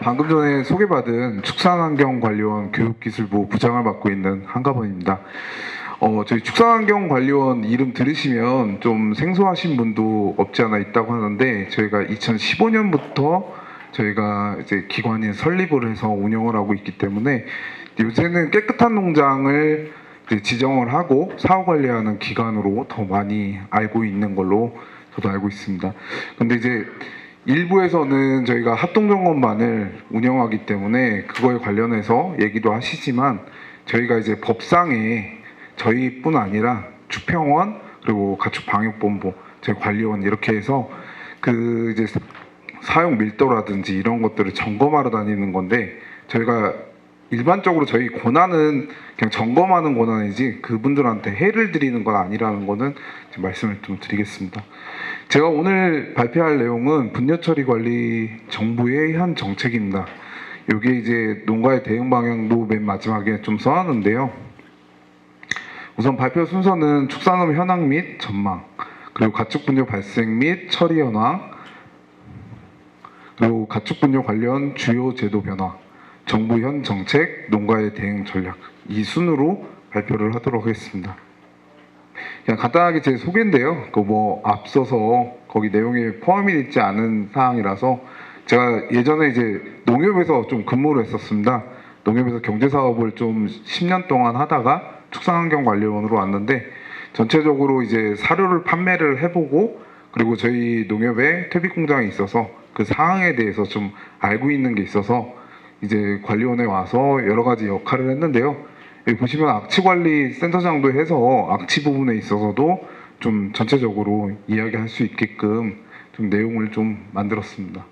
방금 전에 소개받은 축산환경관리원 교육기술부 부장을 맡고 있는 한가범입니다. 저희 축산환경관리원 이름 들으시면 좀 생소하신 분도 없지 않아 있다고 하는데, 저희가 2015년부터 저희가 이제 기관인 설립을 해서 운영을 하고 있기 때문에 요새는 깨끗한 농장을 지정을 하고 사후 관리하는 기관으로 더 많이 알고 있는 걸로 저도 알고 있습니다. 근데 이제 일부에서는 저희가 합동점검반을 운영하기 때문에 그거에 관련해서 얘기도 하시지만, 저희가 이제 법상에 저희뿐 아니라 축평원 그리고 가축방역본부, 저희 관리원 이렇게 해서 그 이제 사용 밀도라든지 이런 것들을 점검하러 다니는 건데, 저희가 일반적으로 저희 권한은 그냥 점검하는 권한이지 그분들한테 해를 드리는 건 아니라는 거는 말씀을 좀 드리겠습니다. 제가 오늘 발표할 내용은 분뇨처리 관리 정부의 한 정책입니다. 이게 이제 농가의 대응 방향도 맨 마지막에 좀 써놨는데요. 우선 발표 순서는 축산업 현황 및 전망, 그리고 가축분뇨 발생 및 처리 현황, 그리고 가축분뇨 관련 주요 제도 변화, 정부 현 정책, 농가의 대응 전략, 이 순으로 발표를 하도록 하겠습니다. 그냥 간단하게 제 소개인데요. 앞서서 거기 내용에 포함이 되지 않은 사항이라서, 제가 예전에 이제 농협에서 좀 근무를 했었습니다. 농협에서 경제사업을 좀 10년 동안 하다가 축산환경관리원으로 왔는데, 전체적으로 이제 사료를 판매를 해보고, 그리고 저희 농협에 퇴비공장이 있어서 그 사항에 대해서 좀 알고 있는 게 있어서 이제 관리원에 와서 여러 가지 역할을 했는데요. 여기 보시면 악취관리 센터장도 해서 악취 부분에 있어서도 좀 전체적으로 이야기할 수 있게끔 좀 내용을 좀 만들었습니다.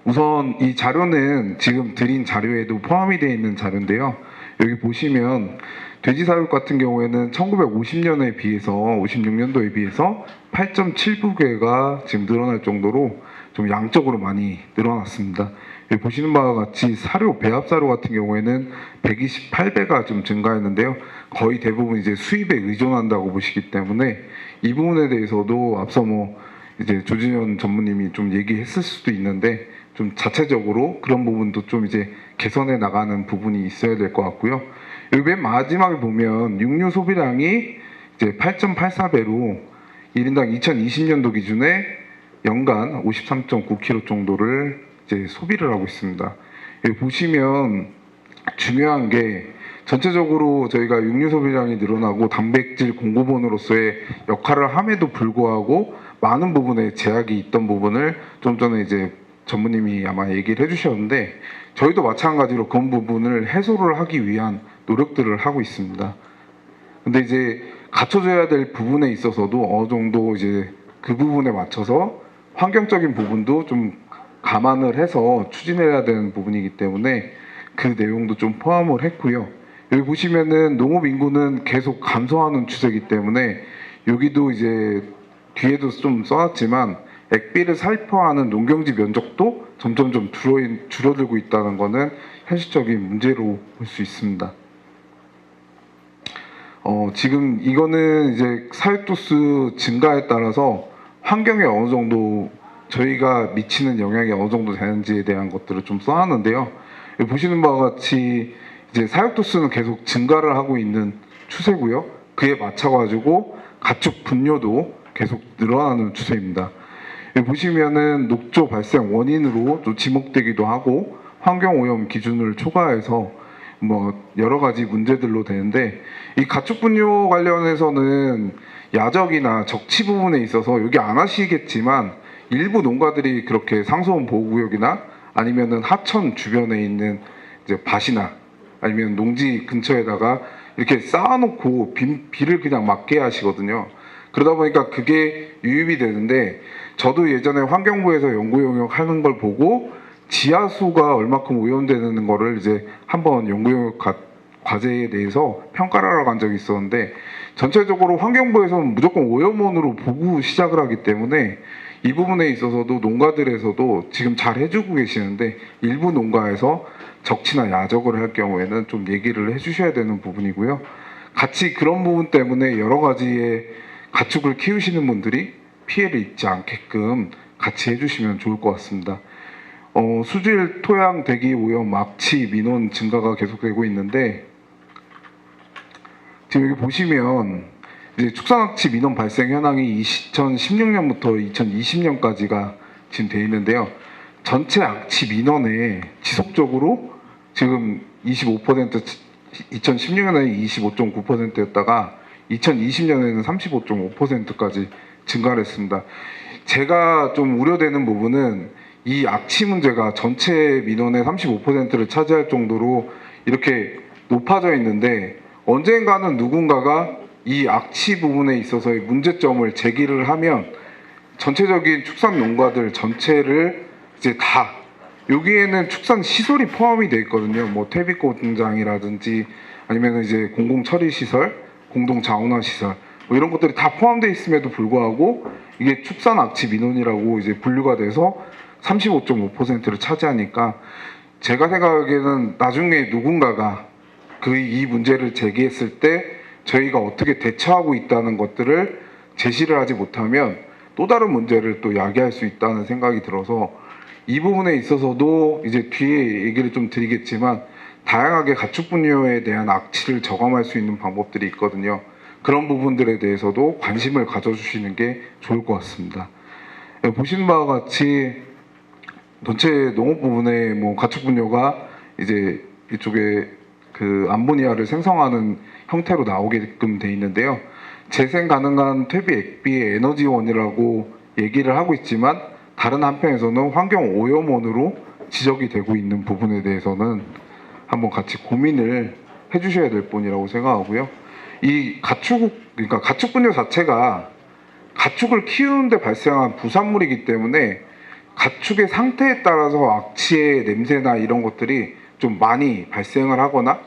우선 이 자료는 지금 드린 자료에도 포함이 되어 있는 자료인데요. 여기 보시면 돼지 사육 같은 경우에는 1950년에 비해서 56년도에 비해서 8.79개가 지금 늘어날 정도로 좀 양적으로 많이 늘어났습니다. 여기 보시는 바와 같이 사료, 배합 사료 같은 경우에는 128배가 좀 증가했는데요. 거의 대부분 이제 수입에 의존한다고 보시기 때문에 이 부분에 대해서도 앞서 이제 조진현 전무님이 좀 얘기했을 수도 있는데, 좀 자체적으로 그런 부분도 좀 이제 개선해 나가는 부분이 있어야 될 것 같고요. 여기 맨 마지막에 보면 육류 소비량이 이제 8.84배로 1인당 2020년도 기준에 연간 53.9kg 정도를 이제 소비를 하고 있습니다. 여기 보시면 중요한 게, 전체적으로 저희가 육류 소비량이 늘어나고 단백질 공급원으로서의 역할을 함에도 불구하고 많은 부분에 제약이 있던 부분을 좀 전에 이제 전무님이 아마 얘기를 해주셨는데, 저희도 마찬가지로 그런 부분을 해소를 하기 위한 노력들을 하고 있습니다. 근데 이제 갖춰줘야 될 부분에 있어서도 어느 정도 이제 그 부분에 맞춰서 환경적인 부분도 좀 감안을 해서 추진해야 되는 부분이기 때문에 그 내용도 좀 포함을 했고요. 여기 보시면은 농업 인구는 계속 감소하는 추세이기 때문에 여기도 이제 뒤에도 좀 써놨지만 액비를 살포하는 농경지 면적도 점점점 줄어들고 있다는 것은 현실적인 문제로 볼 수 있습니다. 지금 이거는 이제 사육도수 증가에 따라서 환경에 어느 정도 저희가 미치는 영향이 어느 정도 되는지에 대한 것들을 좀 써놨는데요. 여기 보시는 바와 같이 이제 사육도수는 계속 증가를 하고 있는 추세고요. 그에 맞춰가지고 가축 분뇨도 계속 늘어나는 추세입니다. 여기 보시면은 녹조 발생 원인으로 또 지목되기도 하고, 환경오염 기준을 초과해서 여러 가지 문제들로 되는데, 이 가축 분뇨 관련해서는 야적이나 적치 부분에 있어서 여기 안 하시겠지만 일부 농가들이 그렇게 상수원 보호구역이나 아니면은 하천 주변에 있는 이제 밭이나 아니면 농지 근처에다가 이렇게 쌓아놓고 비를 그냥 맞게 하시거든요. 그러다 보니까 그게 유입이 되는데, 저도 예전에 환경부에서 연구 용역 하는 걸 보고 지하수가 얼마큼 오염되는 거를 이제 한번 연구 용역 과제에 대해서 평가를 하러 간 적이 있었는데, 전체적으로 환경부에서는 무조건 오염원으로 보고 시작을 하기 때문에 이 부분에 있어서도 농가들에서도 지금 잘 해주고 계시는데, 일부 농가에서 적치나 야적을 할 경우에는 좀 얘기를 해주셔야 되는 부분이고요. 같이 그런 부분 때문에 여러 가지의 가축을 키우시는 분들이 피해를 입지 않게끔 같이 해주시면 좋을 것 같습니다. 수질, 토양, 대기 오염, 악취, 민원 증가가 계속되고 있는데 지금 여기 보시면 이제 축산악취 민원 발생 현황이 2016년부터 2020년까지가 지금 돼 있는데요. 전체 악취 민원에 지속적으로 지금 25% 2016년에 25.9%였다가 2020년에는 35.5%까지 증가를 했습니다. 제가 좀 우려되는 부분은 이 악취 문제가 전체 민원의 35%를 차지할 정도로 이렇게 높아져 있는데 언젠가는 누군가가 이 악취 부분에 있어서의 문제점을 제기를 하면 전체적인 축산 농가들 전체를 이제 다 여기에는 축산 시설이 포함이 되어 있거든요. 뭐 퇴비 공장이라든지 아니면 이제 공공 처리 시설, 공동 자원화 시설 뭐 이런 것들이 다 포함되어 있음에도 불구하고 이게 축산 악취 민원이라고 이제 분류가 돼서 35.5%를 차지하니까 제가 생각하기에는 나중에 누군가가 이 문제를 제기했을 때 저희가 어떻게 대처하고 있다는 것들을 제시를 하지 못하면 또 다른 문제를 또 야기할 수 있다는 생각이 들어서 이 부분에 있어서도 이제 뒤에 얘기를 좀 드리겠지만 다양하게 가축 분뇨에 대한 악취를 저감할 수 있는 방법들이 있거든요. 그런 부분들에 대해서도 관심을 가져주시는 게 좋을 것 같습니다. 보시는 바와 같이 전체 농업 부분에 뭐 가축 분뇨가 이제 이쪽에 그 암모니아를 생성하는 형태로 나오게끔 돼 있는데요. 재생 가능한 퇴비 액비의 에너지원이라고 얘기를 하고 있지만 다른 한편에서는 환경 오염원으로 지적이 되고 있는 부분에 대해서는 한번 같이 고민을 해주셔야 될 분이라고 생각하고요. 이 그러니까 가축 분뇨 자체가 가축을 키우는데 발생한 부산물이기 때문에 가축의 상태에 따라서 악취의 냄새나 이런 것들이 좀 많이 발생을 하거나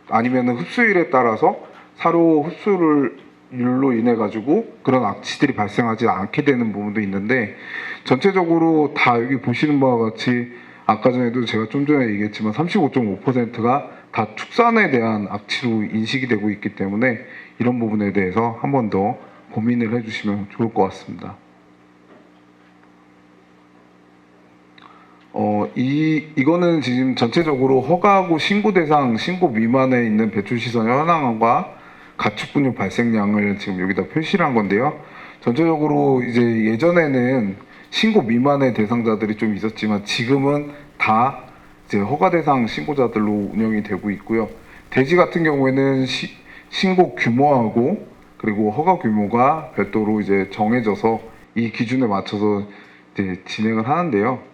아니면 흡수율에 따라서 사료 흡수율로 인해 가지고 그런 악취들이 발생하지 않게 되는 부분도 있는데 전체적으로 다 여기 보시는 바와 같이 아까 전에도 제가 좀 전에 얘기했지만 35.5%가 다 축산에 대한 악취로 인식이 되고 있기 때문에 이런 부분에 대해서 한 번 더 고민을 해주시면 좋을 것 같습니다. 이거는 지금 전체적으로 허가하고 신고 대상, 신고 미만에 있는 배출시설 현황과 가축 분뇨 발생량을 지금 여기다 표시를 한 건데요. 전체적으로 이제 예전에는 신고 미만의 대상자들이 좀 있었지만 지금은 다 이제 허가 대상 신고자들로 운영이 되고 있고요. 돼지 같은 경우에는 신고 규모하고 그리고 허가 규모가 별도로 이제 정해져서 이 기준에 맞춰서 이제 진행을 하는데요.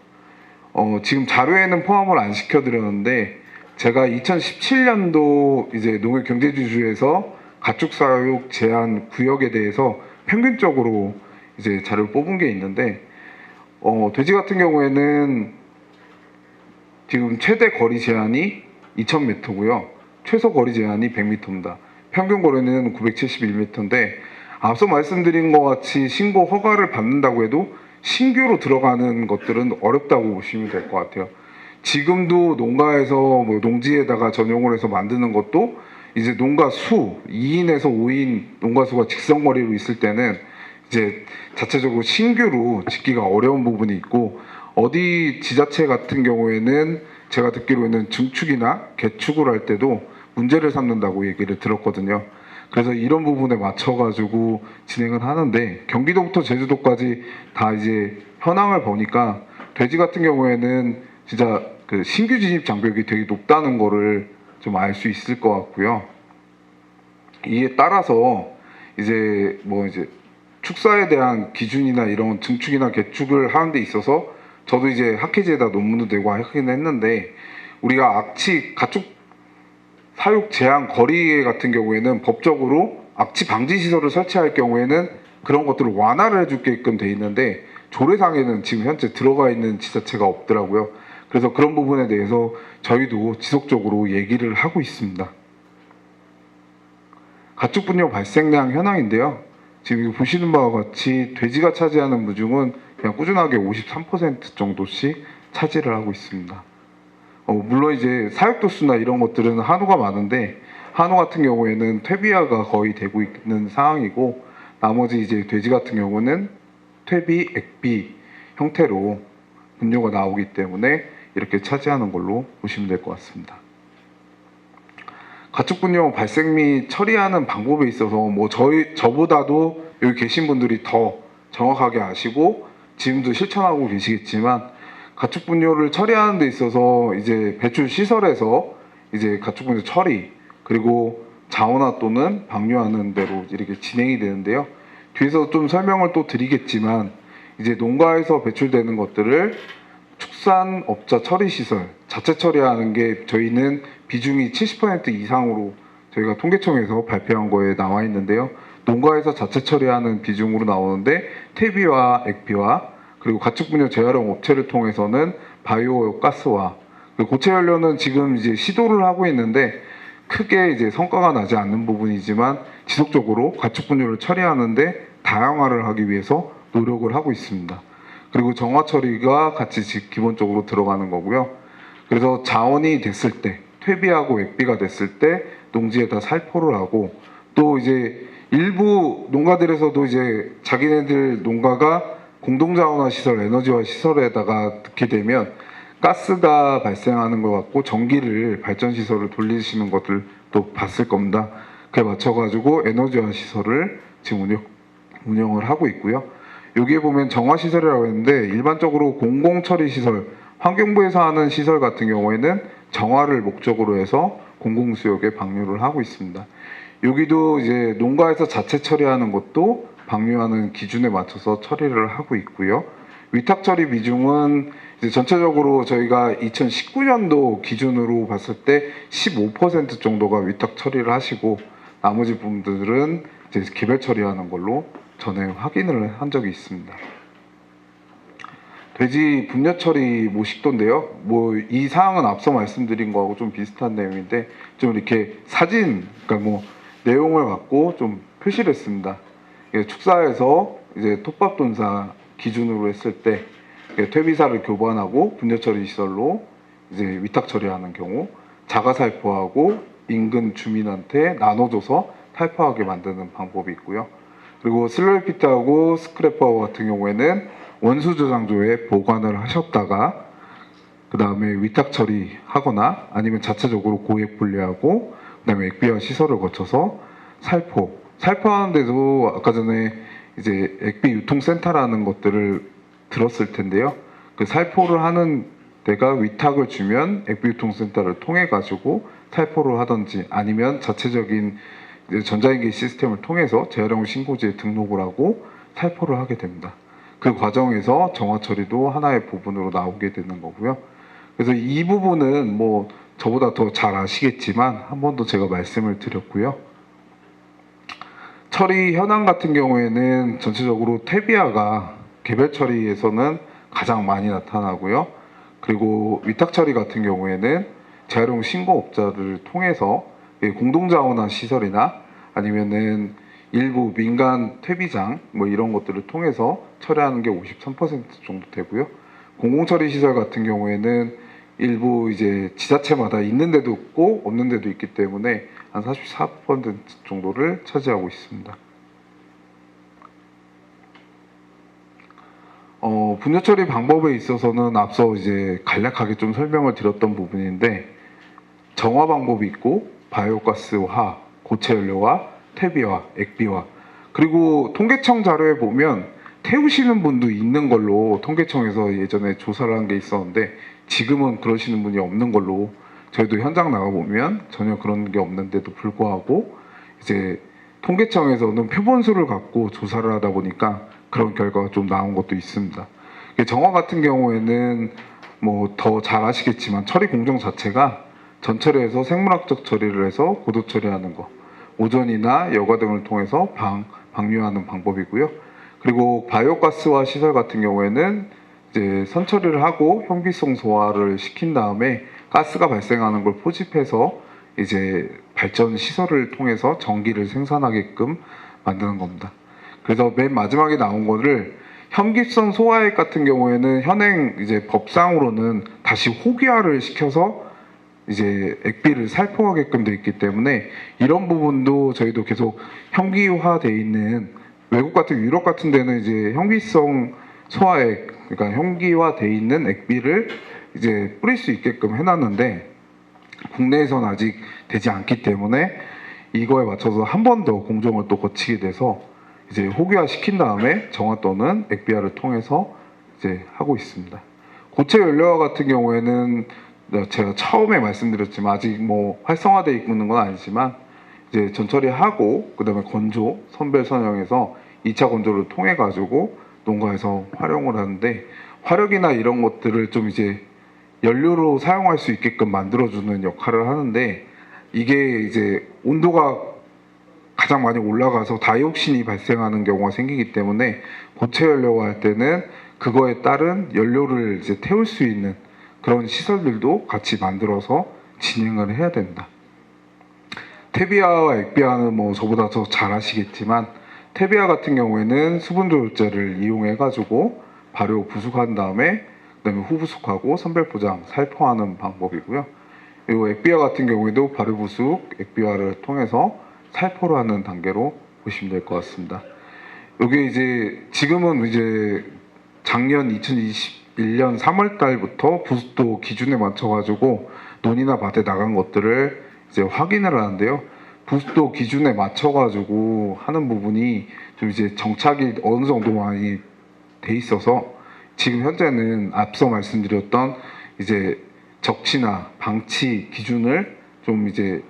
지금 자료에는 포함을 안 시켜드렸는데 제가 2017년도 이제 농업경제지주에서 가축사육 제한 구역에 대해서 평균적으로 이제 자료를 뽑은 게 있는데 돼지 같은 경우에는 지금 최대 거리 제한이 2,000m고요. 최소 거리 제한이 100m입니다. 평균 거리는 971m인데 앞서 말씀드린 것 같이 신고 허가를 받는다고 해도 신규로 들어가는 것들은 어렵다고 보시면 될 것 같아요. 지금도 농가에서 뭐 농지에다가 전용을 해서 만드는 것도 이제 농가 수 2인에서 5인 농가 수가 직선거리로 있을 때는 이제 자체적으로 신규로 짓기가 어려운 부분이 있고 어디 지자체 같은 경우에는 제가 듣기로는 증축이나 개축을 할 때도 문제를 삼는다고 얘기를 들었거든요. 그래서 이런 부분에 맞춰가지고 진행을 하는데 경기도부터 제주도까지 다 이제 현황을 보니까 돼지 같은 경우에는 진짜 그 신규 진입 장벽이 되게 높다는 거를 좀 알 수 있을 것 같고요. 이에 따라서 이제 뭐 이제 축사에 대한 기준이나 이런 증축이나 개축을 하는 데 있어서 저도 이제 학회지에다 논문도 내고 하긴 했는데 우리가 악취 가축 사육 제한 거리 같은 경우에는 법적으로 악취 방지 시설을 설치할 경우에는 그런 것들을 완화를 해주게끔 돼 있는데 조례상에는 지금 현재 들어가 있는 지자체가 없더라고요. 그래서 그런 부분에 대해서 저희도 지속적으로 얘기를 하고 있습니다. 가축 분뇨 발생량 현황인데요. 지금 보시는 바와 같이 돼지가 차지하는 무중은 그냥 꾸준하게 53% 정도씩 차지를 하고 있습니다. 물론 이제 사육도수나 이런 것들은 한우가 많은데 한우 같은 경우에는 퇴비화가 거의 되고 있는 상황이고 나머지 이제 돼지 같은 경우는 퇴비, 액비 형태로 분뇨가 나오기 때문에 이렇게 차지하는 걸로 보시면 될 것 같습니다. 가축분뇨 발생 및 처리하는 방법에 있어서 뭐 저보다도 여기 계신 분들이 더 정확하게 아시고 지금도 실천하고 계시겠지만, 가축분뇨를 처리하는 데 있어서 이제 배출 시설에서 이제 가축분뇨 처리, 그리고 자원화 또는 방류하는 대로 이렇게 진행이 되는데요. 뒤에서 좀 설명을 또 드리겠지만, 이제 농가에서 배출되는 것들을 축산업자 처리시설, 자체 처리하는 게 저희는 비중이 70% 이상으로 저희가 통계청에서 발표한 거에 나와 있는데요. 농가에서 자체 처리하는 비중으로 나오는데, 퇴비와 액비와 그리고 가축분뇨 재활용 업체를 통해서는 바이오 가스와, 고체 연료는 지금 이제 시도를 하고 있는데 크게 이제 성과가 나지 않는 부분이지만 지속적으로 가축분뇨를 처리하는데 다양화를 하기 위해서 노력을 하고 있습니다. 그리고 정화 처리가 같이 기본적으로 들어가는 거고요. 그래서 자원이 됐을 때, 퇴비하고 액비가 됐을 때 농지에다 살포를 하고, 또 이제 일부 농가들에서도 이제 자기네들 농가가 공동자원화 시설, 에너지화 시설에다가 넣게 되면 가스가 발생하는 것 같고 전기를 발전 시설을 돌리시는 것들도 봤을 겁니다. 그에 맞춰가지고 에너지화 시설을 지금 운영을 하고 있고요. 여기에 보면 정화시설이라고 했는데, 일반적으로 공공처리시설, 환경부에서 하는 시설 같은 경우에는 정화를 목적으로 해서 공공수역에 방류를 하고 있습니다. 여기도 이제 농가에서 자체 처리하는 것도 방류하는 기준에 맞춰서 처리를 하고 있고요. 위탁 처리 비중은 이제 전체적으로 저희가 2019년도 기준으로 봤을 때 15% 정도가 위탁 처리를 하시고, 나머지 분들은 이제 개별 처리하는 걸로 전에 확인을 한 적이 있습니다. 돼지 분뇨 처리 모식도인데요. 뭐 이 사항은 앞서 말씀드린 거하고 좀 비슷한 내용인데, 좀 이렇게 사진, 그러니까 뭐 내용을 갖고 좀 표시를 했습니다. 축사에서 이제 톱밥돈사 기준으로 했을 때 퇴비사를 교반하고 분뇨 처리 시설로 이제 위탁 처리하는 경우, 자가 살포하고 인근 주민한테 나눠줘서 살포하게 만드는 방법이 있고요. 그리고 슬러리피트하고 스크래퍼 같은 경우에는 원수 저장소에 보관을 하셨다가 그 다음에 위탁 처리하거나 아니면 자체적으로 고액 분리하고 그다음에 액비화 시설을 거쳐서 살포하는 데도 아까 전에 이제 액비 유통센터라는 것들을 들었을 텐데요. 그 살포를 하는 데가 위탁을 주면 액비 유통센터를 통해 가지고 살포를 하든지, 아니면 자체적인 전자인계 시스템을 통해서 재활용 신고지에 등록을 하고 살포를 하게 됩니다. 그 과정에서 정화 처리도 하나의 부분으로 나오게 되는 거고요. 그래서 이 부분은 뭐 저보다 더 잘 아시겠지만 한 번 더 제가 말씀을 드렸고요. 처리 현황 같은 경우에는 전체적으로 퇴비화가 개별 처리에서는 가장 많이 나타나고요. 그리고 위탁 처리 같은 경우에는 재활용 신고업자를 통해서 공동자원화 시설이나 아니면은 일부 민간 퇴비장 뭐 이런 것들을 통해서 처리하는 게 53% 정도 되고요. 공공처리 시설 같은 경우에는 일부 이제 지자체마다 있는 데도 있고 없는 데도 있기 때문에 한 44% 정도를 차지하고 있습니다. 분뇨 처리 방법에 있어서는 앞서 이제 간략하게 좀 설명을 드렸던 부분인데, 정화 방법이 있고 바이오가스화, 고체 연료와 퇴비화, 액비화, 그리고 통계청 자료에 보면 태우시는 분도 있는 걸로 통계청에서 예전에 조사를 한 게 있었는데, 지금은 그러시는 분이 없는 걸로, 저희도 현장 나가보면 전혀 그런 게 없는데도 불구하고 이제 통계청에서는 표본수를 갖고 조사를 하다 보니까 그런 결과가 좀 나온 것도 있습니다. 정화 같은 경우에는 뭐 더 잘 아시겠지만 처리 공정 자체가 전처리에서 생물학적 처리를 해서 고도 처리하는 거, 오존이나 여과 등을 통해서 방류하는 방법이고요. 그리고 바이오가스화 시설 같은 경우에는 이제 선처리를 하고 현기성 소화를 시킨 다음에 가스가 발생하는 걸 포집해서 이제 발전 시설을 통해서 전기를 생산하게끔 만드는 겁니다. 그래서 맨 마지막에 나온 거를 현기성 소화액 같은 경우에는 현행 이제 법상으로는 다시 호기화를 시켜서 이제 액비를 살포하게끔 되어 있기 때문에 이런 부분도 저희도 계속 현기화되어 있는, 외국 같은 유럽 같은 데는 이제 현기성 소화액 그러니까 형기화돼 있는 액비를 이제 뿌릴 수 있게끔 해놨는데 국내에서는 아직 되지 않기 때문에 이거에 맞춰서 한 번 더 공정을 또 거치게 돼서 이제 호기화 시킨 다음에 정화 또는 액비화를 통해서 이제 하고 있습니다. 고체 연료화 같은 경우에는 제가 처음에 말씀드렸지만 아직 뭐 활성화되어 있는 건 아니지만 이제 전처리하고 그다음에 건조 선별 선형해서 2차 건조를 통해 가지고 농가에서 활용을 하는데 화력이나 이런 것들을 좀 이제 연료로 사용할 수 있게끔 만들어주는 역할을 하는데 이게 이제 온도가 가장 많이 올라가서 다이옥신이 발생하는 경우가 생기기 때문에 고체 연료화 할 때는 그거에 따른 연료를 이제 태울 수 있는 그런 시설들도 같이 만들어서 진행을 해야 됩니다. 태비화와 액비화는 뭐 저보다 더 잘 아시겠지만 태비화 같은 경우에는 수분 조절제를 이용해 가지고 발효 부숙한 다음에 그다음에 후부숙하고 선별 포장 살포하는 방법이고요. 그리고 액비화 같은 경우에도 발효 부숙, 액비화를 통해서 살포를 하는 단계로 보시면 될 것 같습니다. 이게 이제 지금은 이제 작년 2021년 3월 달부터 부습도 기준에 맞춰 가지고 논이나 밭에 나간 것들을 이제 확인을 하는데요. 부습도 기준에 맞춰 가지고 하는 부분이 좀 이제 정착이 어느 정도 많이 돼 있어서 지금 현재는 앞서 말씀드렸던 이제 적치나 방치 기준을 좀 이제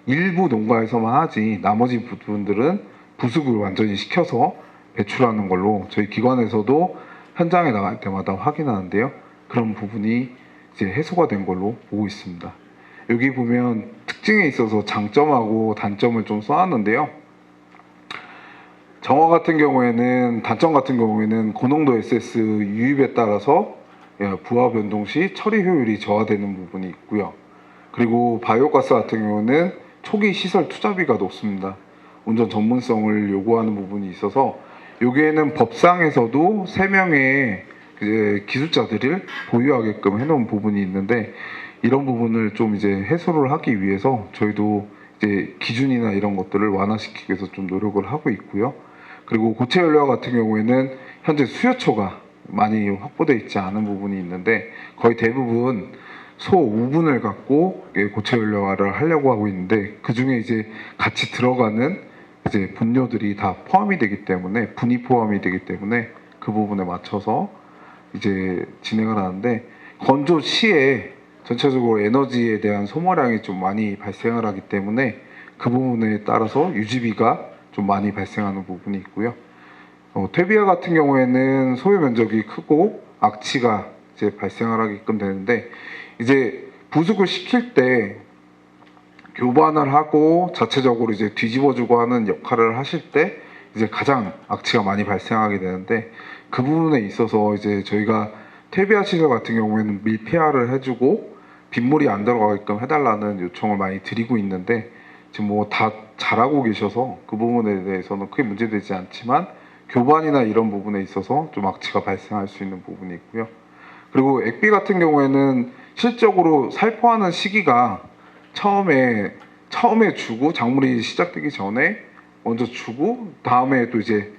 일부 농가에서만 하지 나머지 부분들은 부숙을 완전히 시켜서 배출하는 걸로 저희 기관에서도 현장에 나갈 때마다 확인하는데요. 그런 부분이 이제 해소가 된 걸로 보고 있습니다. 여기 보면 특징에 있어서 장점하고 단점을 좀 써놨는데요. 정화 같은 경우에는 단점 같은 경우에는 고농도 SS 유입에 따라서 부하 변동 시 처리 효율이 저하되는 부분이 있고요. 그리고 바이오가스 같은 경우는 초기 시설 투자비가 높습니다. 운전 전문성을 요구하는 부분이 있어서 여기에는 법상에서도 3명의 기술자들을 보유하게끔 해놓은 부분이 있는데 이런 부분을 좀 이제 해소를 하기 위해서 저희도 이제 기준이나 이런 것들을 완화시키기 위해서 좀 노력을 하고 있고요. 그리고 고체 연료화 같은 경우에는 현재 수요처가 많이 확보되어 있지 않은 부분이 있는데 거의 대부분 소우분을 갖고 고체 연료화를 하려고 하고 있는데 그 중에 이제 같이 들어가는 이제 분뇨들이 다 포함이 되기 때문에 분이 포함이 되기 때문에 그 부분에 맞춰서 이제 진행을 하는데 건조 시에 전체적으로 에너지에 대한 소모량이 좀 많이 발생을 하기 때문에 그 부분에 따라서 유지비가 좀 많이 발생하는 부분이 있고요. 퇴비화 같은 경우에는 소요 면적이 크고 악취가 이제 발생을 하게끔 되는데 이제 부숙을 시킬 때 교반을 하고 자체적으로 이제 뒤집어주고 하는 역할을 하실 때 이제 가장 악취가 많이 발생하게 되는데 그 부분에 있어서 이제 저희가 퇴비화 시설 같은 경우에는 밀폐화를 해주고 빗물이 안 들어가게끔 해달라는 요청을 많이 드리고 있는데 지금 뭐 다 잘하고 계셔서 그 부분에 대해서는 크게 문제되지 않지만 교반이나 이런 부분에 있어서 좀 악취가 발생할 수 있는 부분이 있고요. 그리고 액비 같은 경우에는 실적으로 살포하는 시기가 처음에 주고 작물이 시작되기 전에 먼저 주고 다음에 또 이제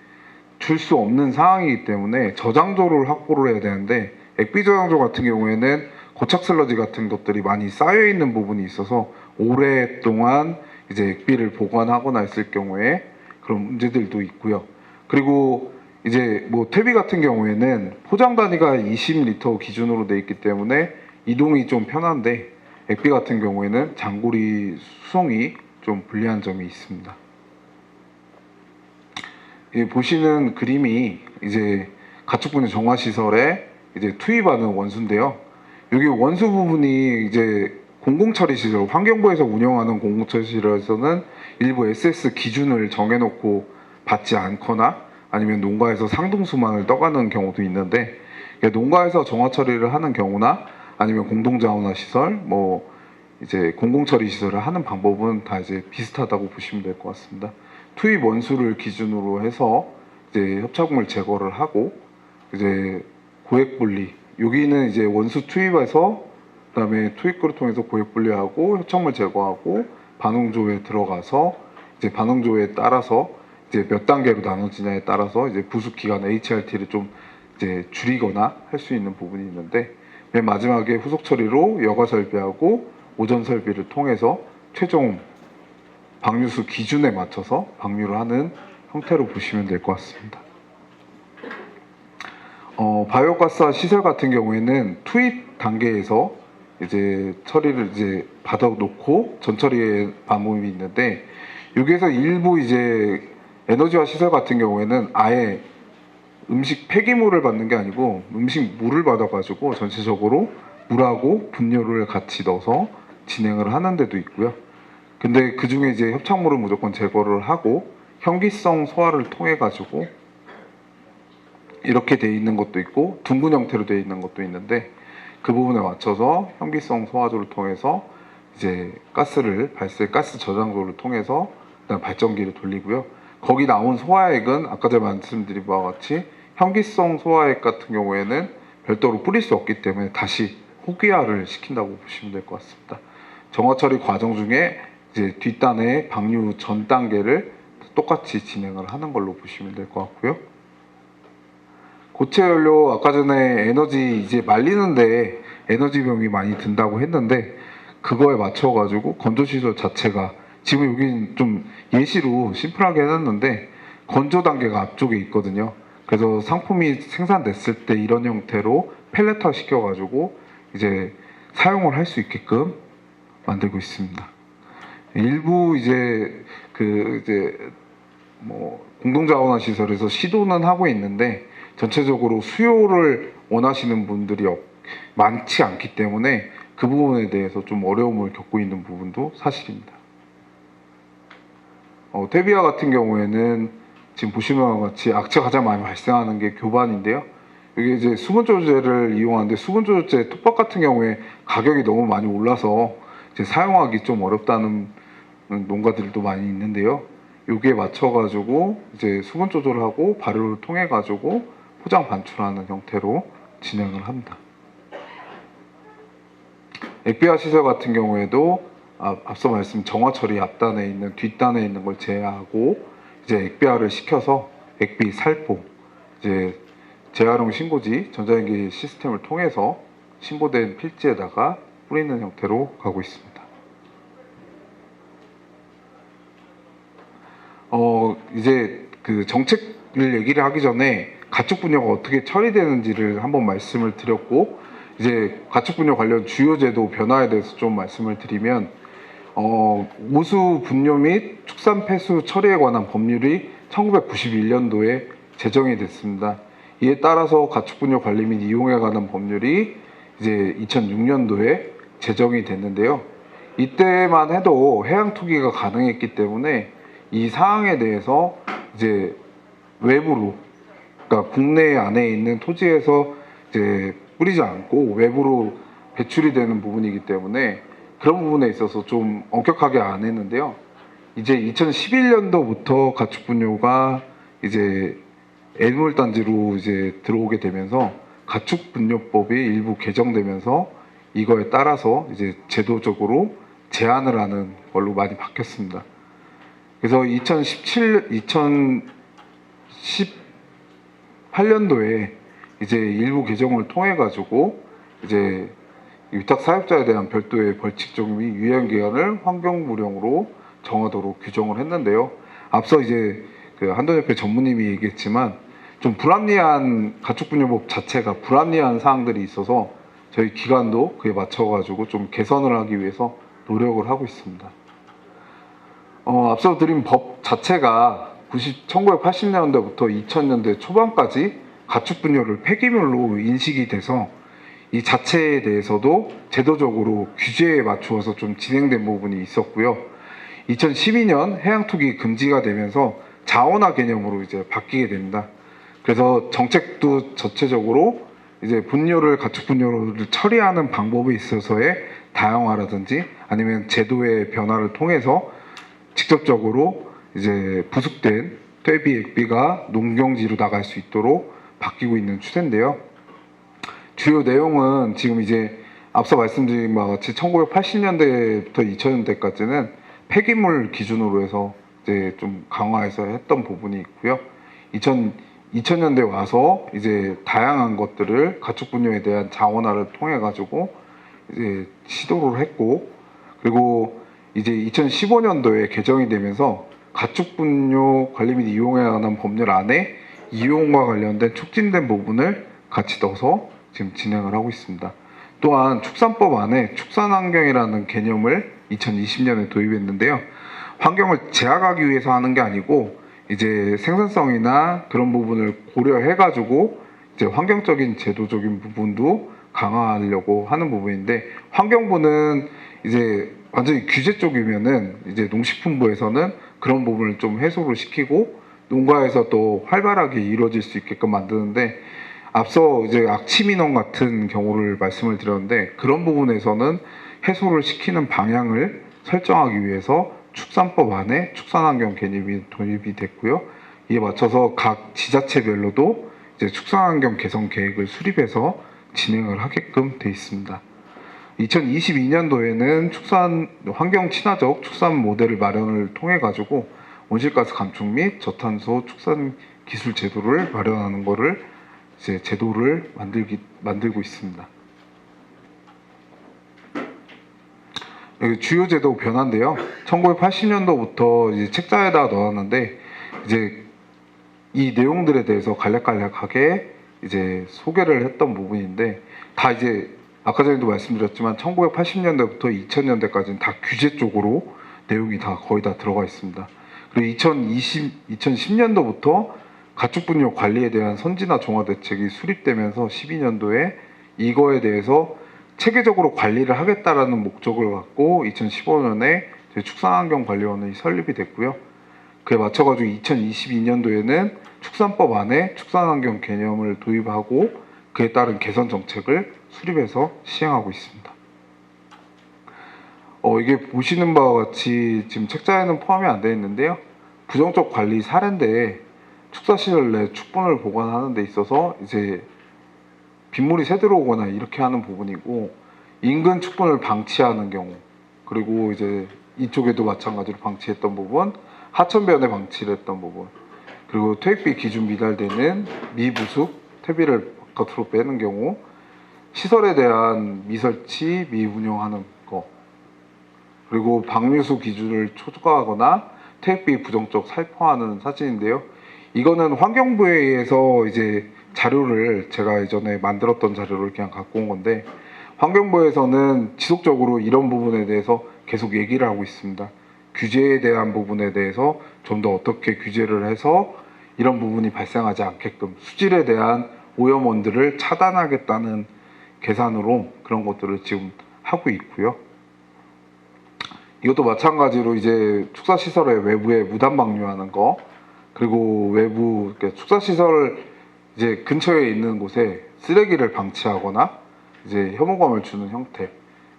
줄 수 없는 상황이기 때문에 저장조를 확보를 해야 되는데 액비 저장조 같은 경우에는 고착 슬러지 같은 것들이 많이 쌓여 있는 부분이 있어서 오랫동안 이제 액비를 보관하거나 했을 경우에 그런 문제들도 있고요. 그리고 이제 뭐 퇴비 같은 경우에는 포장 단위가 20리터 기준으로 돼 있기 때문에 이동이 좀 편한데 액비 같은 경우에는 장고리 수송이 좀 불리한 점이 있습니다. 보시는 그림이 이제 가축분해 정화 시설에 이제 투입하는 원수인데요. 여기 원수 부분이 이제 공공처리 시설, 환경부에서 운영하는 공공처리 시설에서는 일부 SS 기준을 정해놓고 받지 않거나 아니면 농가에서 상등수만을 떠가는 경우도 있는데 농가에서 정화 처리를 하는 경우나 아니면 공동자원화 시설, 뭐 이제 공공처리 시설을 하는 방법은 다 이제 비슷하다고 보시면 될 것 같습니다. 투입 원수를 기준으로 해서 이제 협착물 제거를 하고 이제 고액 분리, 여기는 이제 원수 투입해서 그다음에 투입구를 통해서 고액 분리하고 협착물 제거하고 반응조에 들어가서 이제 반응조에 따라서 이제 몇 단계로 나눠지냐에 따라서 이제 부숙 기간 HRT를 좀 이제 줄이거나 할 수 있는 부분이 있는데, 맨 마지막에 후속 처리로 여과 설비하고 오전 설비를 통해서 최종 방류수 기준에 맞춰서 방류를 하는 형태로 보시면 될 것 같습니다. 바이오가스화 시설 같은 경우에는 투입 단계에서 이제 처리를 이제 받아 놓고 전처리의 방법이 있는데, 여기에서 일부 이제 에너지화 시설 같은 경우에는 아예 음식 폐기물을 받는 게 아니고 음식 물을 받아가지고 전체적으로 물하고 분뇨를 같이 넣어서 진행을 하는 데도 있고요. 근데 그 중에 이제 협착물을 무조건 제거를 하고 현기성 소화를 통해 가지고 이렇게 돼 있는 것도 있고 둥근 형태로 돼 있는 것도 있는데, 그 부분에 맞춰서 현기성 소화조를 통해서 이제 가스 저장소를 통해서 그다음 발전기를 돌리고요. 거기 나온 소화액은 아까 제가 말씀드린 바와 같이 현기성 소화액 같은 경우에는 별도로 뿌릴 수 없기 때문에 다시 호기화를 시킨다고 보시면 될 것 같습니다. 정화 처리 과정 중에 이제 뒷단의 방류 전 단계를 똑같이 진행을 하는 걸로 보시면 될 것 같고요. 고체 연료 아까 전에 에너지 이제 말리는데 에너지 비용이 많이 든다고 했는데, 그거에 맞춰 가지고 건조 시설 자체가 지금 여기 좀 예시로 심플하게 해놨는데 건조 단계가 앞쪽에 있거든요. 그래서 상품이 생산됐을 때 이런 형태로 펠렛화 시켜가지고 이제 사용을 할 수 있게끔 만들고 있습니다. 일부 이제 공동자원화 시설에서 시도는 하고 있는데 전체적으로 수요를 원하시는 분들이 많지 않기 때문에 그 부분에 대해서 좀 어려움을 겪고 있는 부분도 사실입니다. 퇴비화 같은 경우에는 지금 보시는 것과 같이 악취가 가장 많이 발생하는 게 교반인데요. 이게 이제 수분 조절제를 이용하는데 수분 조절제 톱밥 같은 경우에 가격이 너무 많이 올라서 이제 사용하기 좀 어렵다는 농가들도 많이 있는데요. 여기에 맞춰가지고 이제 수분 조절을 하고 발효를 통해 가지고 포장 반출하는 형태로 진행을 합니다. 액비화 시설 같은 경우에도 앞서 말씀 정화 처리 앞단에 있는 뒷단에 있는 걸 제외하고 이제 액비화를 시켜서 액비 살포 이제 재활용 신고지 전자레인지 시스템을 통해서 신고된 필지에다가 뿌리는 형태로 가고 있습니다. 이제 그 정책을 얘기를 하기 전에 가축 분뇨가 어떻게 처리되는지를 한번 말씀을 드렸고, 이제 가축 분뇨 관련 주요 제도 변화에 대해서 좀 말씀을 드리면, 오수 분뇨 및 축산 폐수 처리에 관한 법률이 1991년도에 제정이 됐습니다. 이에 따라서 가축 분뇨 관리 및 이용에 관한 법률이 이제 2006년도에 제정이 됐는데요. 이때만 해도 해양 투기가 가능했기 때문에 이 사항에 대해서 이제 외부로, 그러니까 국내 안에 있는 토지에서 이제 뿌리지 않고 외부로 배출이 되는 부분이기 때문에 그런 부분에 있어서 좀 엄격하게 안 했는데요. 이제 2011년도부터 가축 분뇨가 이제 애물단지로 이제 들어오게 되면서 가축 분뇨법이 일부 개정되면서 이거에 따라서 이제 제도적으로 제한을 하는 걸로 많이 바뀌었습니다. 그래서 2018년도에 이제 일부 개정을 통해 가지고 이제 위탁 사육자에 대한 별도의 벌칙적 및 유예한 기간을 환경부령으로 정하도록 규정을 했는데요. 앞서 이제 그 한돈협회 전무님이 얘기했지만 좀 불합리한 가축분뇨법 자체가 불합리한 사항들이 있어서 저희 기관도 그에 맞춰가지고 좀 개선을 하기 위해서 노력을 하고 있습니다. 앞서 드린 법 자체가 1980년대부터 2000년대 초반까지 가축분뇨를 폐기물로 인식이 돼서 이 자체에 대해서도 제도적으로 규제에 맞추어서 좀 진행된 부분이 있었고요. 2012년 해양투기 금지가 되면서 자원화 개념으로 이제 바뀌게 됩니다. 그래서 정책도 전체적으로 이제 가축 분뇨를 처리하는 방법에 있어서의 다양화라든지 아니면 제도의 변화를 통해서 직접적으로 이제 부숙된 퇴비, 액비가 농경지로 나갈 수 있도록 바뀌고 있는 추세인데요. 주요 내용은 지금 이제 앞서 말씀드린 바와 같이 1980년대부터 2000년대까지는 폐기물 기준으로 해서 이제 좀 강화해서 했던 부분이 있고요. 2000년대 와서 이제 다양한 것들을 가축 분뇨에 대한 자원화를 통해 가지고 이제 시도를 했고, 그리고 이제 2015년도에 개정이 되면서 가축 분뇨 관리 및 이용에 관한 법률 안에 이용과 관련된 촉진된 부분을 같이 넣어서 지금 진행을 하고 있습니다. 또한 축산법 안에 축산환경이라는 개념을 2020년에 도입했는데요. 환경을 제약하기 위해서 하는 게 아니고 이제 생산성이나 그런 부분을 고려해가지고 이제 환경적인 제도적인 부분도 강화하려고 하는 부분인데, 환경부는 이제 완전히 규제 쪽이면은 이제 농식품부에서는 그런 부분을 좀 해소를 시키고 농가에서 또 활발하게 이루어질 수 있게끔 만드는데, 앞서 이제 악취민원 같은 경우를 말씀을 드렸는데, 그런 부분에서는 해소를 시키는 방향을 설정하기 위해서 축산법 안에 축산환경 개념이 도입이 됐고요. 이에 맞춰서 각 지자체별로도 이제 축산환경 개선 계획을 수립해서 진행을 하게끔 돼 있습니다. 2022년도에는 축산 환경 친화적 축산 모델을 마련을 통해 가지고 온실가스 감축 및 저탄소 축산 기술 제도를 마련하는 것을 이제 제도를 만들고 있습니다. 여기 주요 제도 변화인데요. 1980년도부터 이제 책자에다 넣었는데, 이제 이 내용들에 대해서 간략하게 이제 소개를 했던 부분인데, 다 이제 아까 전에도 말씀드렸지만 1980년대부터 2000년대까지는 다 규제 쪽으로 내용이 다 거의 다 들어가 있습니다. 그리고 2010년도부터 가축 분뇨 관리에 대한 선진화 종합 대책이 수립되면서 12년도에 이거에 대해서 체계적으로 관리를 하겠다라는 목적을 갖고 2015년에 축산환경관리원이 설립이 됐고요. 그에 맞춰가지고 2022년도에는 축산법 안에 축산환경 개념을 도입하고 그에 따른 개선 정책을 수립해서 시행하고 있습니다. 이게 보시는 바와 같이 지금 책자에는 포함이 안 되어 있는데요. 부정적 관리 사례인데, 축사시설 내 축분을 보관하는 데 있어서 이제 빗물이 새들어오거나 이렇게 하는 부분이고, 인근 축분을 방치하는 경우, 그리고 이제 이쪽에도 마찬가지로 방치했던 부분, 하천변에 방치를 했던 부분, 그리고 퇴익비 기준 미달되는 미부숙 퇴비를 바깥으로 빼는 경우, 시설에 대한 미설치 미운영하는 거, 그리고 방류수 기준을 초과하거나 퇴익비 부정적 살포하는 사진인데요. 이거는 환경부에 의해서 이제 자료를 제가 예전에 만들었던 자료를 그냥 갖고 온 건데, 환경부에서는 지속적으로 이런 부분에 대해서 계속 얘기를 하고 있습니다. 규제에 대한 부분에 대해서 좀 더 어떻게 규제를 해서 이런 부분이 발생하지 않게끔 수질에 대한 오염원들을 차단하겠다는 계산으로 그런 것들을 지금 하고 있고요. 이것도 마찬가지로 이제 축사시설의 외부에 무단 방류하는 거, 그리고 외부 축사시설 이제 근처에 있는 곳에 쓰레기를 방치하거나 이제 혐오감을 주는 형태,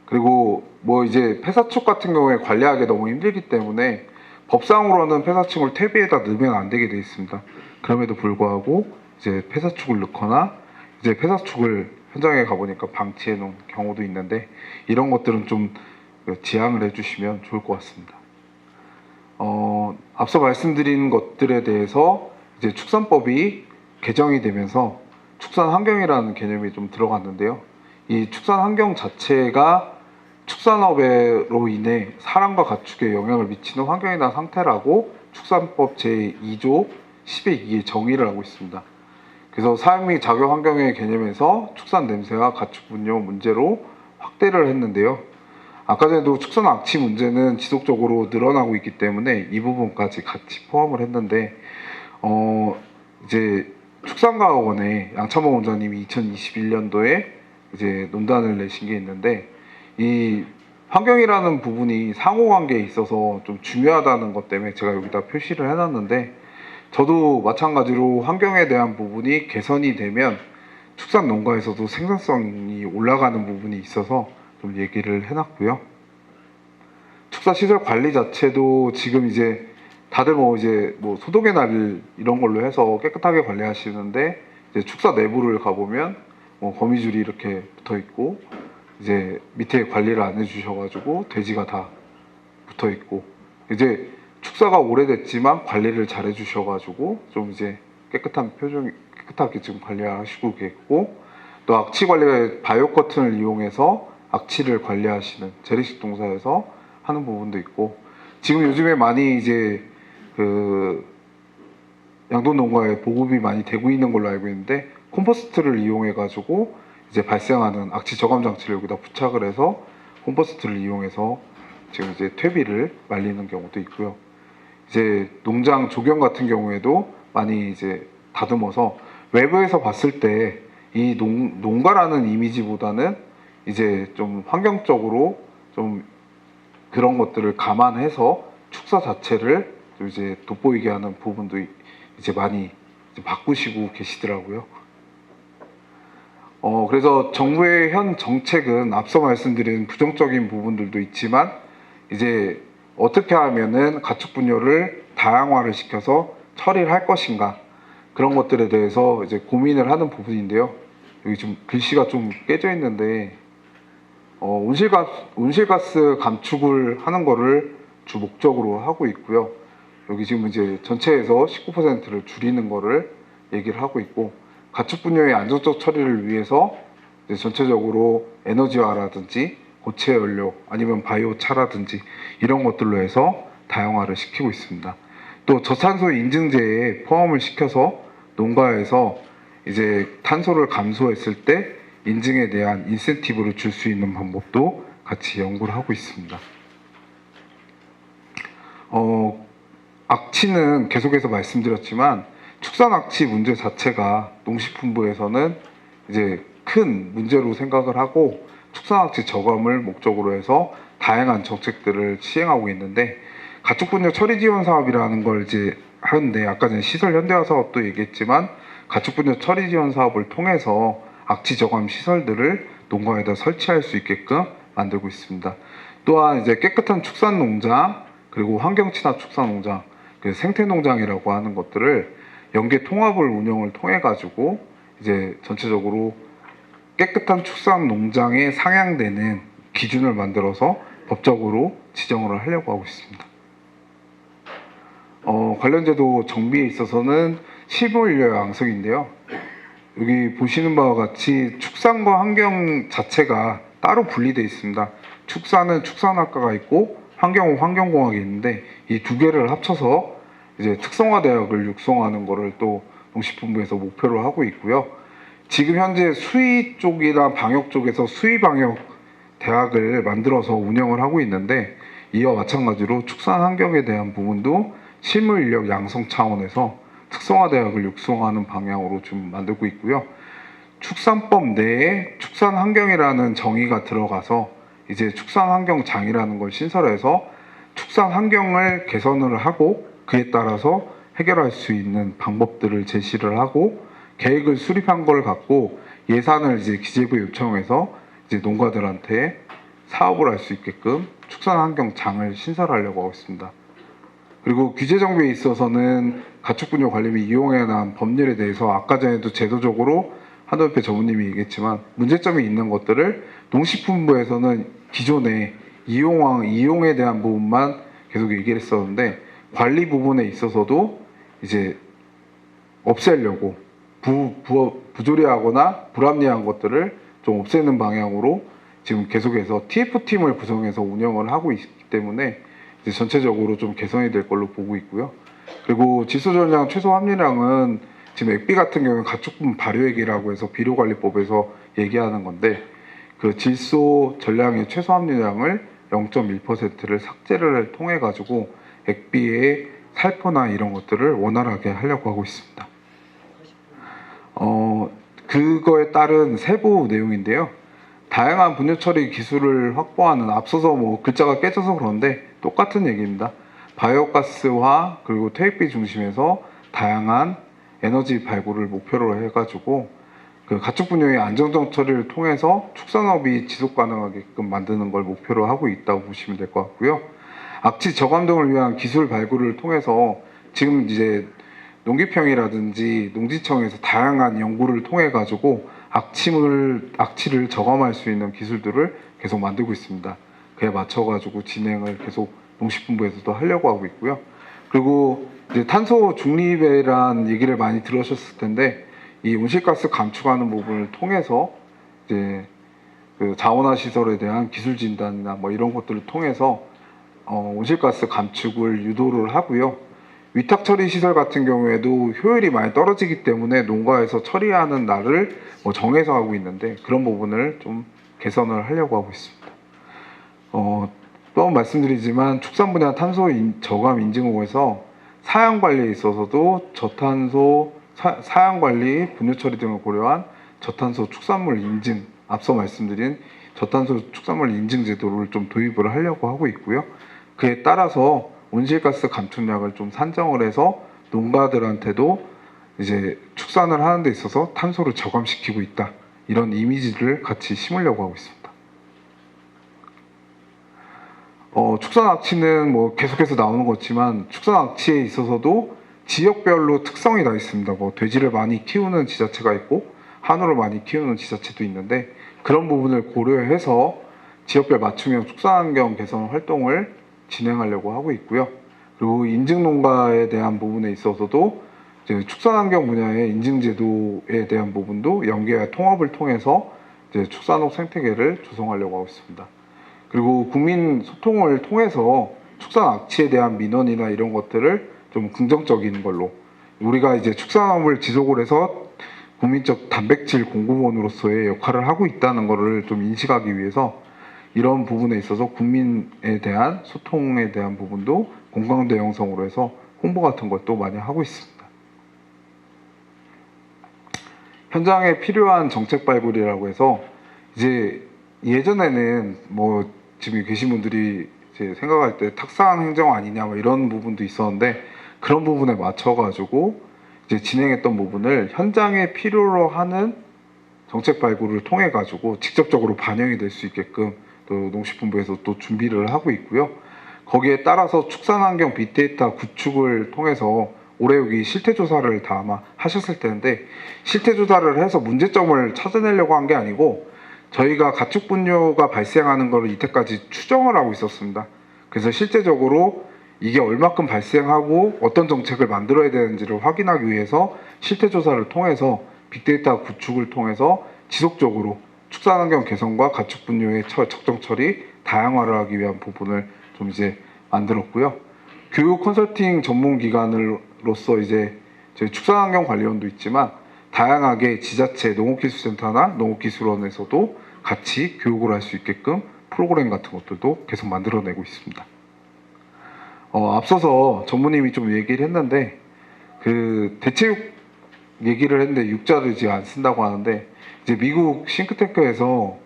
그리고 뭐 이제 폐사축 같은 경우에 관리하기 너무 힘들기 때문에 법상으로는 폐사축을 퇴비에다 넣으면 안 되게 되어 있습니다. 그럼에도 불구하고 이제 폐사축을 넣거나 이제 폐사축을 현장에 가보니까 방치해 놓은 경우도 있는데, 이런 것들은 좀 지양을 해주시면 좋을 것 같습니다. 앞서 말씀드린 것들에 대해서 이제 축산법이 개정이 되면서 축산환경이라는 개념이 좀 들어갔는데요. 이 축산환경 자체가 축산업으로 인해 사람과 가축에 영향을 미치는 환경이나 상태라고 축산법 제2조 10의 2의 정의를 하고 있습니다. 그래서 사육 및 작업 환경의 개념에서 축산 냄새와 가축 분뇨 문제로 확대를 했는데요. 아까 전에도 축산 악취 문제는 지속적으로 늘어나고 있기 때문에 이 부분까지 같이 포함을 했는데, 이제 축산과학원의 양찬범 원장님이 2021년도에 이제 논단을 내신 게 있는데, 이 환경이라는 부분이 상호관계에 있어서 좀 중요하다는 것 때문에 제가 여기다 표시를 해놨는데, 저도 마찬가지로 환경에 대한 부분이 개선이 되면 축산 농가에서도 생산성이 올라가는 부분이 있어서 좀 얘기를 해놨고요. 축사시설 관리 자체도 지금 이제 다들 뭐 이제 뭐 소독의 날 이런 걸로 해서 깨끗하게 관리하시는데, 이제 축사 내부를 가보면 뭐 거미줄이 이렇게 붙어 있고, 이제 밑에 관리를 안 해주셔가지고 돼지가 다 붙어 있고, 이제 축사가 오래됐지만 관리를 잘 해주셔가지고 좀 이제 깨끗하게 지금 관리하시고 계고, 또 악취 관리에 바이오 커튼을 이용해서 악취를 관리하시는 재래식 동사에서 하는 부분도 있고, 지금 요즘에 많이 이제 그 양돈 농가에 보급이 많이 되고 있는 걸로 알고 있는데, 컴포스트를 이용해 가지고 이제 발생하는 악취 저감 장치를 여기다 부착을 해서 컴포스트를 이용해서 지금 이제 퇴비를 말리는 경우도 있고요. 이제 농장 조경 같은 경우에도 많이 이제 다듬어서 외부에서 봤을 때 이 농가라는 이미지보다는 이제 좀 환경적으로 좀 그런 것들을 감안해서 축사 자체를 좀 이제 돋보이게 하는 부분도 이제 많이 이제 바꾸시고 계시더라고요. 그래서 정부의 현 정책은 앞서 말씀드린 부정적인 부분들도 있지만, 이제 어떻게 하면은 가축 분뇨를 다양화를 시켜서 처리를 할 것인가, 그런 것들에 대해서 이제 고민을 하는 부분인데요. 여기 좀 글씨가 좀 깨져 있는데, 온실가스 감축을 하는 거를 주 목적으로 하고 있고요. 여기 지금 이제 전체에서 19%를 줄이는 거를 얘기를 하고 있고, 가축 분뇨의 안정적 처리를 위해서 이제 전체적으로 에너지화라든지 고체 연료 아니면 바이오 차라든지 이런 것들로 해서 다양화를 시키고 있습니다. 또 저탄소 인증제에 포함을 시켜서 농가에서 이제 탄소를 감소했을 때 인증에 대한 인센티브를 줄 수 있는 방법도 같이 연구를 하고 있습니다. 악취는 계속해서 말씀드렸지만, 축산 악취 문제 자체가 농식품부에서는 이제 큰 문제로 생각을 하고 축산 악취 저감을 목적으로 해서 다양한 정책들을 시행하고 있는데, 가축 분뇨 처리 지원 사업이라는 걸 이제 하는데, 아까 전에 시설 현대화 사업도 얘기했지만 가축 분뇨 처리 지원 사업을 통해서 악취 저감 시설들을 농가에다 설치할 수 있게끔 만들고 있습니다. 또한 이제 깨끗한 축산 농장, 그리고 환경 친화 축산 농장, 그 생태 농장이라고 하는 것들을 연계 통합을 운영을 통해 가지고 이제 전체적으로 깨끗한 축산 농장에 상향되는 기준을 만들어서 법적으로 지정을 하려고 하고 있습니다. 관련 제도 정비에 있어서는 실무인력 양성인데요. 여기 보시는 바와 같이 축산과 환경 자체가 따로 분리되어 있습니다. 축산은 축산학과가 있고 환경은 환경공학이 있는데, 이 두 개를 합쳐서 이제 특성화 대학을 육성하는 거를 또 농식품부에서 목표로 하고 있고요. 지금 현재 수의 쪽이나 방역 쪽에서 수의 방역 대학을 만들어서 운영을 하고 있는데, 이와 마찬가지로 축산 환경에 대한 부분도 실무 인력 양성 차원에서 특성화 대학을 육성하는 방향으로 좀 만들고 있고요. 축산법 내에 축산 환경이라는 정의가 들어가서 이제 축산 환경장이라는 걸 신설해서 축산 환경을 개선을 하고 그에 따라서 해결할 수 있는 방법들을 제시를 하고 계획을 수립한 걸 갖고 예산을 이제 기재부에 요청해서 이제 농가들한테 사업을 할 수 있게끔 축산 환경장을 신설하려고 하고 있습니다. 그리고 규제 정비에 있어서는 가축 분뇨 관리 및 이용에 관한 법률에 대해서 아까 전에도 제도적으로 한도협회 전무님이 얘기했지만 문제점이 있는 것들을 농식품부에서는 기존에 이용에 대한 부분만 계속 얘기를 했었는데, 관리 부분에 있어서도 이제 없애려고 부조리하거나 불합리한 것들을 좀 없애는 방향으로 지금 계속해서 TF팀을 구성해서 운영을 하고 있기 때문에 이제 전체적으로 좀 개선이 될 걸로 보고 있고요. 그리고 질소 전량 최소 함유량은 지금 액비 같은 경우는 가축분 발효액이라고 해서 비료관리법에서 얘기하는 건데, 그 질소 전량의 최소 함유량을 0.1%를 삭제를 통해 가지고 액비의 살포나 이런 것들을 원활하게 하려고 하고 있습니다. 그거에 따른 세부 내용인데요. 다양한 분뇨 처리 기술을 확보하는, 앞서서 뭐 글자가 깨져서 그런데 똑같은 얘기입니다. 바이오가스화 그리고 퇴입비 중심에서 다양한 에너지 발굴을 목표로 해가지고 그 가축 분뇨의 안정적 처리를 통해서 축산업이 지속 가능하게끔 만드는 걸 목표로 하고 있다고 보시면 될 것 같고요. 악취 저감 등을 위한 기술 발굴을 통해서 지금 이제 농기평이라든지 농지청에서 다양한 연구를 통해 가지고 악취를 저감할 수 있는 기술들을 계속 만들고 있습니다. 그에 맞춰 가지고 진행을 계속 농식품부에서도 하려고 하고 있고요. 그리고 이제 탄소 중립에란 얘기를 많이 들으셨을 텐데 이 온실가스 감축하는 부분을 통해서 이제 그 자원화 시설에 대한 기술 진단이나 뭐 이런 것들을 통해서 온실가스 감축을 유도를 하고요. 위탁 처리 시설 같은 경우에도 효율이 많이 떨어지기 때문에 농가에서 처리하는 날을 뭐 정해서 하고 있는데 그런 부분을 좀 개선을 하려고 하고 있습니다. 또 한 번 말씀드리지만 축산 분야 탄소 저감 인증호에서 사양 관리에 있어서도 저탄소 사양 관리, 분유 처리 등을 고려한 저탄소 축산물 인증, 앞서 말씀드린 저탄소 축산물 인증 제도를 좀 도입을 하려고 하고 있고요. 그에 따라서 온실가스 감축량을 좀 산정을 해서 농가들한테도 이제 축산을 하는 데 있어서 탄소를 저감시키고 있다. 이런 이미지를 같이 심으려고 하고 있습니다. 축산 악취는 뭐 계속해서 나오는 거지만 축산 악취에 있어서도 지역별로 특성이 다 있습니다. 뭐 돼지를 많이 키우는 지자체가 있고 한우를 많이 키우는 지자체도 있는데 그런 부분을 고려해서 지역별 맞춤형 축산 환경 개선 활동을 진행하려고 하고 있고요. 그리고 인증 농가에 대한 부분에 있어서도 이제 축산 환경 분야의 인증 제도에 대한 부분도 연계와 통합을 통해서 이제 축산업 생태계를 조성하려고 하고 있습니다. 그리고 국민 소통을 통해서 축산 악취에 대한 민원이나 이런 것들을 좀 긍정적인 걸로 우리가 이제 축산업을 지속을 해서 국민적 단백질 공급원으로서의 역할을 하고 있다는 것을 좀 인식하기 위해서 이런 부분에 있어서 국민에 대한 소통에 대한 부분도 공감대 형성으로 해서 홍보 같은 것도 많이 하고 있습니다. 현장에 필요한 정책 발굴이라고 해서 이제 예전에는 뭐 지금 계신 분들이 이제 생각할 때 탁상 행정 아니냐 뭐 이런 부분도 있었는데 그런 부분에 맞춰가지고 이제 진행했던 부분을 현장에 필요로 하는 정책 발굴을 통해 가지고 직접적으로 반영이 될 수 있게끔 또 농식품부에서 또 준비를 하고 있고요. 거기에 따라서 축산환경 빅데이터 구축을 통해서 올해 여기 실태조사를 다 아마 하셨을 텐데 실태조사를 해서 문제점을 찾아내려고 한 게 아니고 저희가 가축 분뇨가 발생하는 것을 이때까지 추정을 하고 있었습니다. 그래서 실제적으로 이게 얼마큼 발생하고 어떤 정책을 만들어야 되는지를 확인하기 위해서 실태조사를 통해서 빅데이터 구축을 통해서 지속적으로 축산환경 개선과 가축 분뇨의 적정 처리 다양화를 하기 위한 부분을 좀 이제 만들었고요. 교육 컨설팅 전문 기관으로서 이제 저희 축산환경 관리원도 있지만 다양하게 지자체 농업기술센터나 농업기술원에서도 같이 교육을 할 수 있게끔 프로그램 같은 것들도 계속 만들어내고 있습니다. 앞서서 전무님이 좀 얘기를 했는데 그 대체육 얘기를 했는데 육자를 이제 안 쓴다고 하는데 이제 미국 싱크탱크에서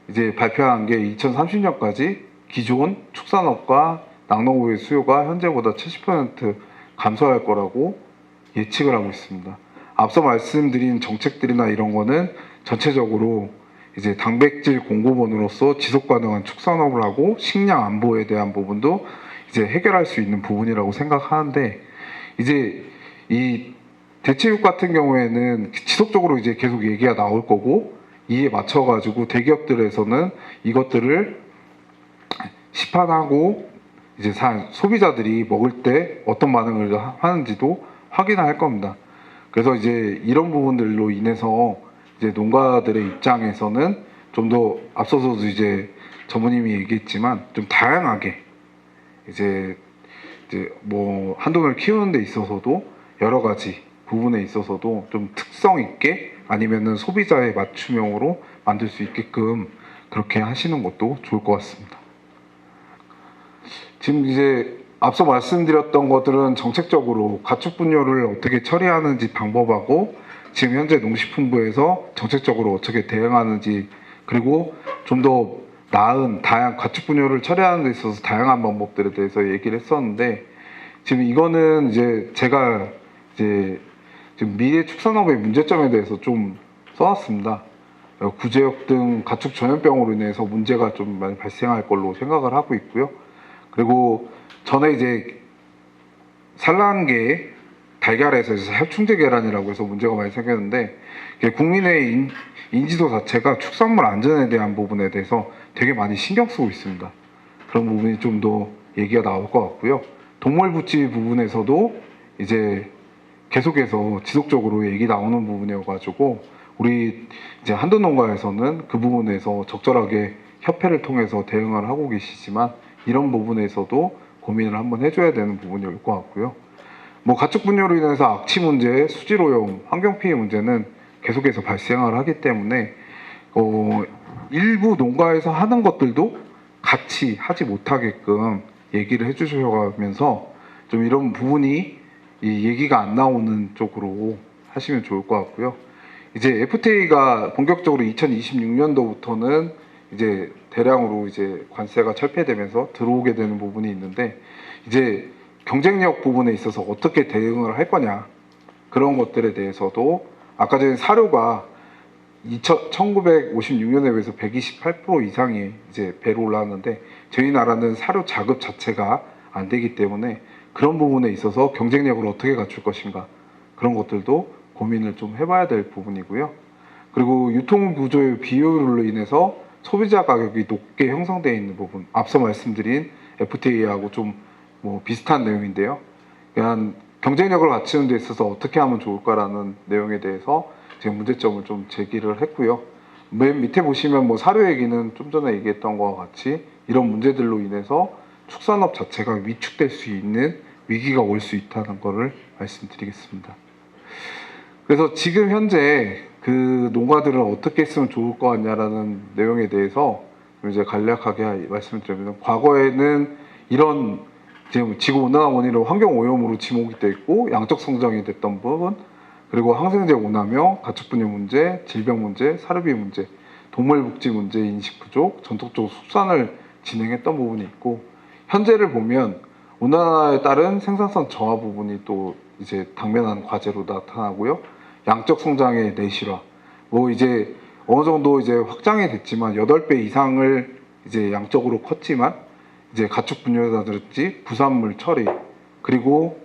이제 발표한 게 2030년까지 기존 축산업과 낙농업의 수요가 현재보다 70% 감소할 거라고 예측을 하고 있습니다. 앞서 말씀드린 정책들이나 이런 거는 전체적으로 이제 단백질 공급원으로서 지속 가능한 축산업을 하고 식량 안보에 대한 부분도 이제 해결할 수 있는 부분이라고 생각하는데 이제 이 대체육 같은 경우에는 지속적으로 이제 계속 얘기가 나올 거고 이에 맞춰 가지고 대기업들에서는 이것들을 시판하고 이제 소비자들이 먹을 때 어떤 반응을 하는지도 확인할 겁니다. 그래서 이제 이런 부분들로 인해서 이제 농가들의 입장에서는 좀 더 앞서서도 이제 전무님이 얘기했지만 좀 다양하게 이제 뭐 한돈을 키우는 데 있어서도 여러 가지 부분에 있어서도 좀 특성 있게 아니면은 소비자의 맞춤형으로 만들 수 있게끔 그렇게 하시는 것도 좋을 것 같습니다. 지금 이제 앞서 말씀드렸던 것들은 정책적으로 가축 분뇨를 어떻게 처리하는지 방법하고 지금 현재 농식품부에서 정책적으로 어떻게 대응하는지 그리고 좀 더 나은 가축 분뇨를 처리하는 데 있어서 다양한 방법들에 대해서 얘기를 했었는데 지금 이거는 이제 제가 이제 지금 미래 축산업의 문제점에 대해서 좀 써왔습니다. 구제역 등 가축 전염병으로 인해서 문제가 좀 많이 발생할 걸로 생각을 하고 있고요. 그리고 전에 이제 산란계 달걀에서 살충제 계란이라고 해서 문제가 많이 생겼는데 국민의 인지도 자체가 축산물 안전에 대한 부분에 대해서 되게 많이 신경 쓰고 있습니다. 그런 부분이 좀 더 얘기가 나올 것 같고요. 동물 부치 부분에서도 이제 계속해서 지속적으로 얘기 나오는 부분이어가지고 우리 이제 한돈 농가에서는 그 부분에서 적절하게 협회를 통해서 대응을 하고 계시지만 이런 부분에서도 고민을 한번 해줘야 되는 부분일 것 같고요. 뭐 가축 분열로 인해서 악취 문제, 수질 오염, 환경 피해 문제는 계속해서 발생을 하기 때문에 일부 농가에서 하는 것들도 같이 하지 못하게끔 얘기를 해주셔가면서 좀 이런 부분이 이 얘기가 안 나오는 쪽으로 하시면 좋을 것 같고요. 이제 FTA가 본격적으로 2026년도부터는 이제 대량으로 이제 관세가 철폐되면서 들어오게 되는 부분이 있는데 이제 경쟁력 부분에 있어서 어떻게 대응을 할 거냐 그런 것들에 대해서도 아까 전에 사료가 1956년에 비해서 128% 이상이 이제 배로 올라왔는데 저희 나라는 사료 자급 자체가 안 되기 때문에 그런 부분에 있어서 경쟁력을 어떻게 갖출 것인가 그런 것들도 고민을 좀 해봐야 될 부분이고요. 그리고 유통 구조의 비효율로 인해서 소비자 가격이 높게 형성되어 있는 부분 앞서 말씀드린 FTA하고 좀 뭐 비슷한 내용인데요. 그냥 경쟁력을 갖추는 데 있어서 어떻게 하면 좋을까라는 내용에 대해서 제가 문제점을 좀 제기를 했고요. 맨 밑에 보시면 뭐 사료 얘기는 좀 전에 얘기했던 것과 같이 이런 문제들로 인해서 축산업 자체가 위축될 수 있는 위기가 올 수 있다는 것을 말씀드리겠습니다. 그래서 지금 현재 그 농가들은 어떻게 했으면 좋을 것 같냐라는 내용에 대해서 이제 간략하게 말씀을 드리면 과거에는 이런 지금 지구 온난화 원인으로 환경 오염으로 지목이 돼 있고 양적 성장이 됐던 부분 그리고 항생제 오남용, 가축 분열 문제, 질병 문제, 사료비 문제, 동물 복지 문제, 인식 부족, 전통적 축산을 진행했던 부분이 있고 현재를 보면 온난화에 따른 생산성 저하 부분이 또 이제 당면한 과제로 나타나고요. 양적 성장의 내실화. 뭐 이제 어느 정도 이제 확장이 됐지만 8배 이상을 이제 양적으로 컸지만 이제 가축 분열이라든지 부산물 처리 그리고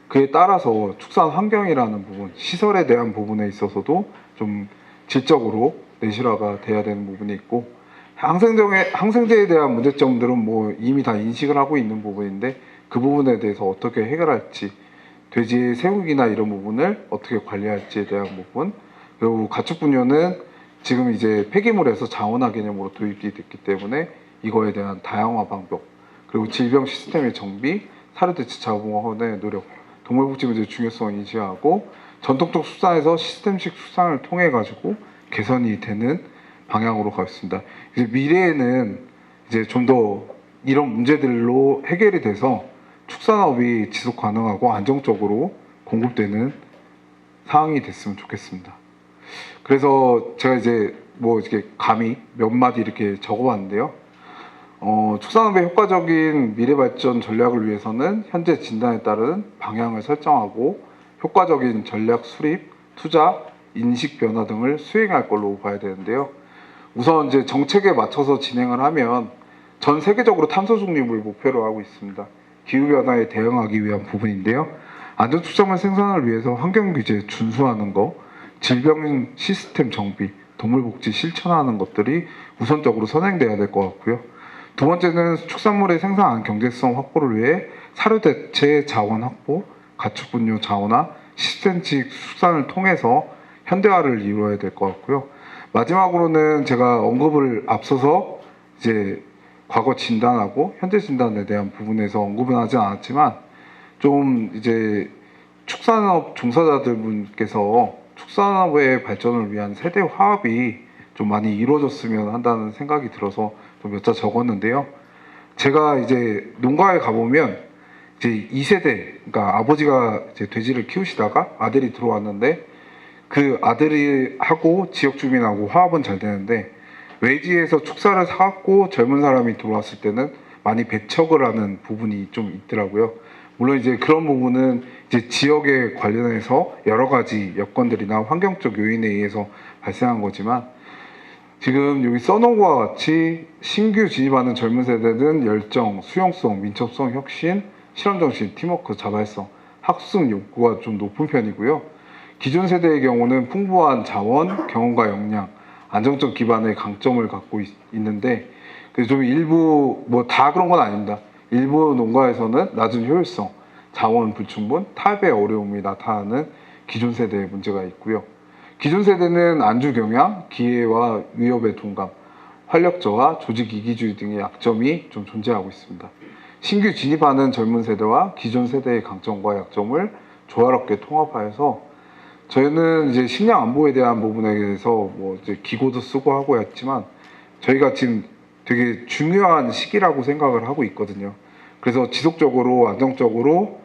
그에 따라서 축산 환경이라는 부분, 시설에 대한 부분에 있어서도 좀 질적으로 내실화가 돼야 되는 부분이 있고 항생제에 대한 문제점들은 뭐 이미 다 인식을 하고 있는 부분인데 그 부분에 대해서 어떻게 해결할지 돼지의 세우기나 이런 부분을 어떻게 관리할지에 대한 부분 그리고 가축 분열은 지금 이제 폐기물에서 자원화 개념으로 도입이 됐기 때문에 이거에 대한 다양화 방법 그리고 질병 시스템의 정비, 사료 대체 자본화의 노력, 동물복지 문제의 중요성을 인식하고 전통적 수산에서 시스템식 수산을 통해 가지고 개선이 되는 방향으로 가겠습니다. 이제 미래에는 이제 좀 더 이런 문제들로 해결이 돼서 축산업이 지속 가능하고 안정적으로 공급되는 상황이 됐으면 좋겠습니다. 그래서 제가 이제 뭐 이렇게 감히 몇 마디 이렇게 적어봤는데요. 축산업의 효과적인 미래 발전 전략을 위해서는 현재 진단에 따른 방향을 설정하고 효과적인 전략 수립, 투자, 인식 변화 등을 수행할 걸로 봐야 되는데요. 우선 이제 정책에 맞춰서 진행을 하면 전 세계적으로 탄소 중립을 목표로 하고 있습니다. 기후 변화에 대응하기 위한 부분인데요. 안전축산물 생산을 위해서 환경 규제에 준수하는 거, 질병 시스템 정비, 동물복지 실천하는 것들이 우선적으로 선행돼야 될 것 같고요. 두 번째는 축산물의 생산 경제성 확보를 위해 사료 대체 자원 확보, 가축 분뇨 자원화, 시스템식 축산을 통해서 현대화를 이루어야 될 것 같고요. 마지막으로는 제가 언급을 앞서서 이제 과거 진단하고 현재 진단에 대한 부분에서 언급은 하지 않았지만 좀 이제 축산업 종사자들 분께서 축산업의 발전을 위한 세대 화합이 좀 많이 이루어졌으면 한다는 생각이 들어서 좀 몇 자 적었는데요. 제가 이제 농가에 가보면 이제 2세대, 그러니까 아버지가 이제 돼지를 키우시다가 아들이 들어왔는데 그 아들이 하고 지역 주민하고 화합은 잘 되는데 외지에서 축사를 사갖고 젊은 사람이 들어왔을 때는 많이 배척을 하는 부분이 좀 있더라고요. 물론 이제 그런 부분은 이제 지역에 관련해서 여러 가지 여건들이나 환경적 요인에 의해서 발생한 거지만 지금 여기 써놓은 것과 같이 신규 진입하는 젊은 세대는 열정, 수용성, 민첩성, 혁신, 실험정신, 팀워크, 자발성, 학습 욕구가 좀 높은 편이고요. 기존 세대의 경우는 풍부한 자원, 경험과 역량, 안정적 기반의 강점을 갖고 있는데 좀 일부 뭐 다 그런 건 아닙니다. 일부 농가에서는 낮은 효율성, 자원 불충분, 타협의 어려움이 나타나는 기존 세대의 문제가 있고요. 기존 세대는 안주 경향, 기회와 위협의 동감, 활력 저하, 조직 이기주의 등의 약점이 좀 존재하고 있습니다. 신규 진입하는 젊은 세대와 기존 세대의 강점과 약점을 조화롭게 통합하여서 저희는 이제 식량 안보에 대한 부분에 대해서 뭐 이제 기고도 쓰고 하고 했지만 저희가 지금 되게 중요한 시기라고 생각을 하고 있거든요. 그래서 지속적으로 안정적으로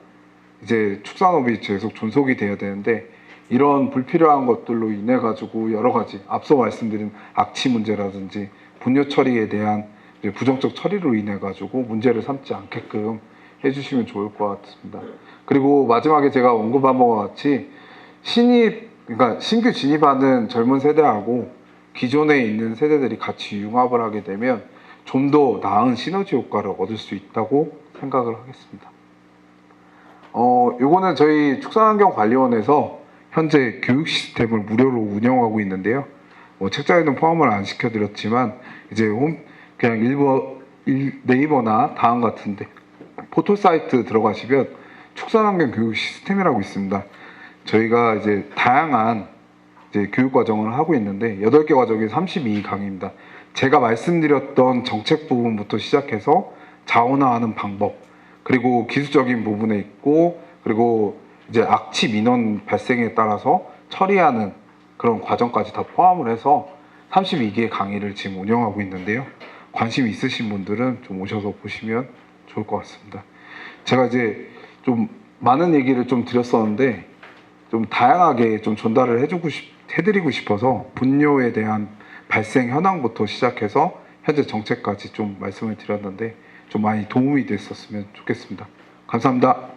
이제 축산업이 계속 존속이 돼야 되는데 이런 불필요한 것들로 인해 가지고 여러 가지 앞서 말씀드린 악취 문제라든지 분뇨 처리에 대한 부정적 처리로 인해 가지고 문제를 삼지 않게끔 해주시면 좋을 것 같습니다. 그리고 마지막에 제가 언급한 바와 같이 그러니까 신규 진입하는 젊은 세대하고 기존에 있는 세대들이 같이 융합을 하게 되면 좀 더 나은 시너지 효과를 얻을 수 있다고 생각을 하겠습니다. 요거는 저희 축산환경관리원에서 현재 교육 시스템을 무료로 운영하고 있는데요. 책자에는 포함을 안 시켜드렸지만 이제 그냥 네이버나 다음 같은데 포털 사이트 들어가시면 축산환경 교육 시스템이라고 있습니다. 저희가 이제 다양한 이제 교육 과정을 하고 있는데 8개 과정이 32강입니다. 제가 말씀드렸던 정책 부분부터 시작해서 자원화하는 방법, 그리고 기술적인 부분에 있고, 그리고 이제 악취 민원 발생에 따라서 처리하는 그런 과정까지 다 포함을 해서 32개의 강의를 지금 운영하고 있는데요. 관심 있으신 분들은 좀 오셔서 보시면 좋을 것 같습니다. 제가 이제 좀 많은 얘기를 좀 드렸었는데 좀 다양하게 좀 전달을 해드리고 싶어서 분뇨에 대한 발생 현황부터 시작해서 현재 정책까지 좀 말씀을 드렸는데 좀 많이 도움이 됐었으면 좋겠습니다. 감사합니다.